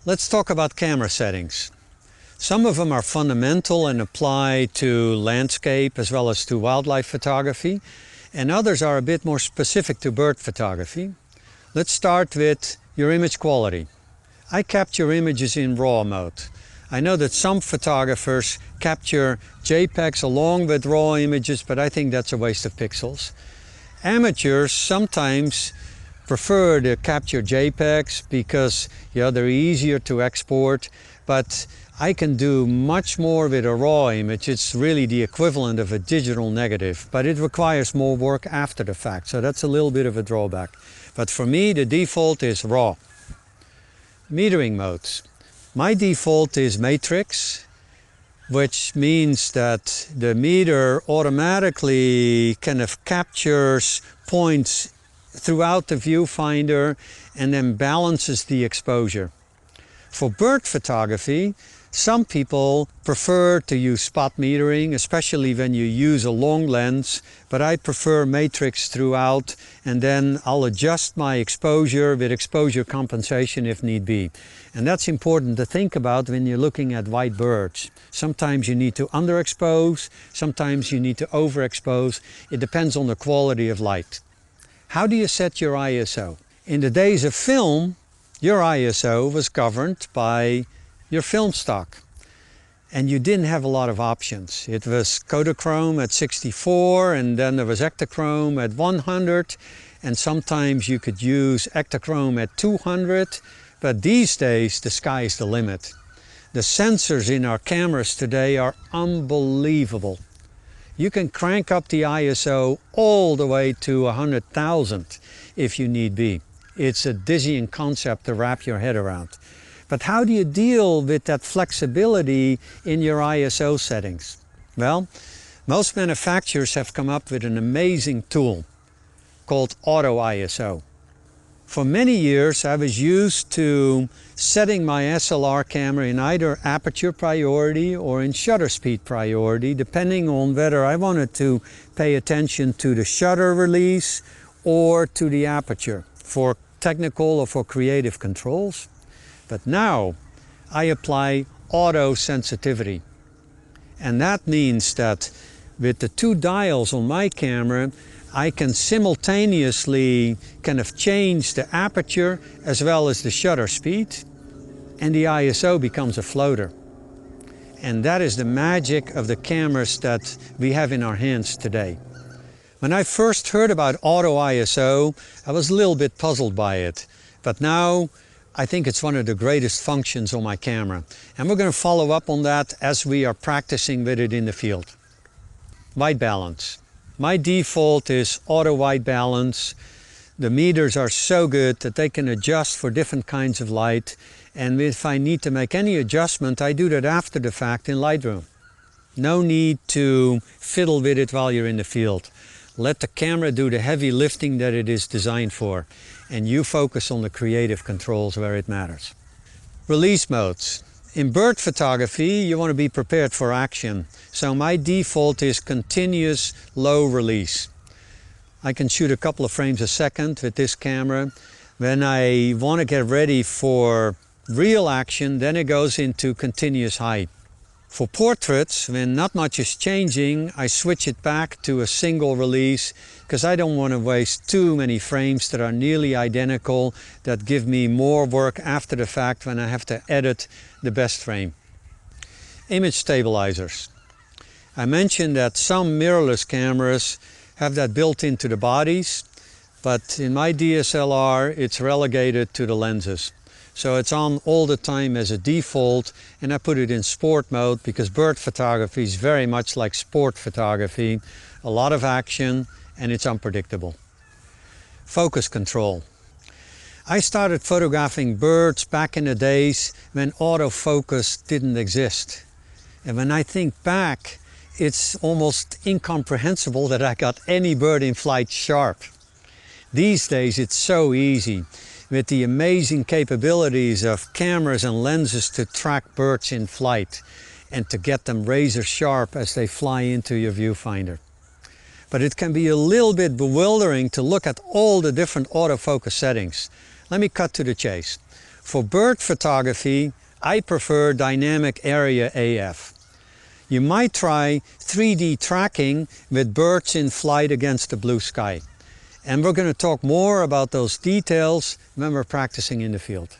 Let's talk about camera settings. Some of them are fundamental and apply to landscape as well as to wildlife photography, and others are a bit more specific to bird photography. Let's start with your image quality. I capture images in RAW mode. I know that some photographers capture JPEGs along with RAW images, but I think that's a waste of pixels. Amateurs sometimes prefer to capture JPEGs because they're easier to export, but I can do much more with a RAW image. It's really the equivalent of a digital negative, but it requires more work after the fact, so that's a little bit of a drawback. But for me, the default is RAW. Metering modes. My default is matrix, which means that the meter automatically kind of captures points throughout the viewfinder and then balances the exposure. For bird photography, some people prefer to use spot metering, especially when you use a long lens, but I prefer matrix throughout, and then I'll adjust my exposure with exposure compensation if need be. And that's important to think about when you're looking at white birds. Sometimes you need to underexpose, sometimes you need to overexpose. It depends on the quality of light. How do you set your ISO? In the days of film, your ISO was governed by your film stock, and you didn't have a lot of options. It was Kodachrome at 64, and then there was Ektachrome at 100, and sometimes you could use Ektachrome at 200, but these days the sky is the limit. The sensors in our cameras today are unbelievable. You can crank up the ISO all the way to 100,000 if you need be. It's a dizzying concept to wrap your head around. But how do you deal with that flexibility in your ISO settings? Well, most manufacturers have come up with an amazing tool called Auto ISO. For many years I was used to setting my SLR camera in either aperture priority or in shutter speed priority, depending on whether I wanted to pay attention to the shutter release or to the aperture for technical or for creative controls. But now I apply auto sensitivity, and that means that with the two dials on my camera I can simultaneously kind of change the aperture as well as the shutter speed, and the ISO becomes a floater. And that is the magic of the cameras that we have in our hands today. When I first heard about Auto ISO, I was a little bit puzzled by it, but now I think it's one of the greatest functions on my camera, and we're going to follow up on that as we are practicing with it in the field. White balance. My default is auto white balance. The meters are so good that they can adjust for different kinds of light, and if I need to make any adjustment, I do that after the fact in Lightroom. No need to fiddle with it while you're in the field. Let the camera do the heavy lifting that it is designed for, and you focus on the creative controls where it matters. Release modes. In bird photography, you want to be prepared for action. So my default is continuous low release. I can shoot a couple of frames a second with this camera. When I want to get ready for real action, then it goes into continuous high. For portraits, when not much is changing, I switch it back to a single release because I don't want to waste too many frames that are nearly identical, that give me more work after the fact when I have to edit the best frame. Image stabilizers. I mentioned that some mirrorless cameras have that built into the bodies, but in my DSLR it's relegated to the lenses. So it's on all the time as a default, and I put it in sport mode because bird photography is very much like sport photography. A lot of action and it's unpredictable. Focus control. I started photographing birds back in the days when autofocus didn't exist. And when I think back, it's almost incomprehensible that I got any bird in flight sharp. These days it's so easy, with the amazing capabilities of cameras and lenses to track birds in flight and to get them razor sharp as they fly into your viewfinder. But it can be a little bit bewildering to look at all the different autofocus settings. Let me cut to the chase. For bird photography, I prefer dynamic area AF. You might try 3D tracking with birds in flight against the blue sky. And we're going to talk more about those details when we're practicing in the field.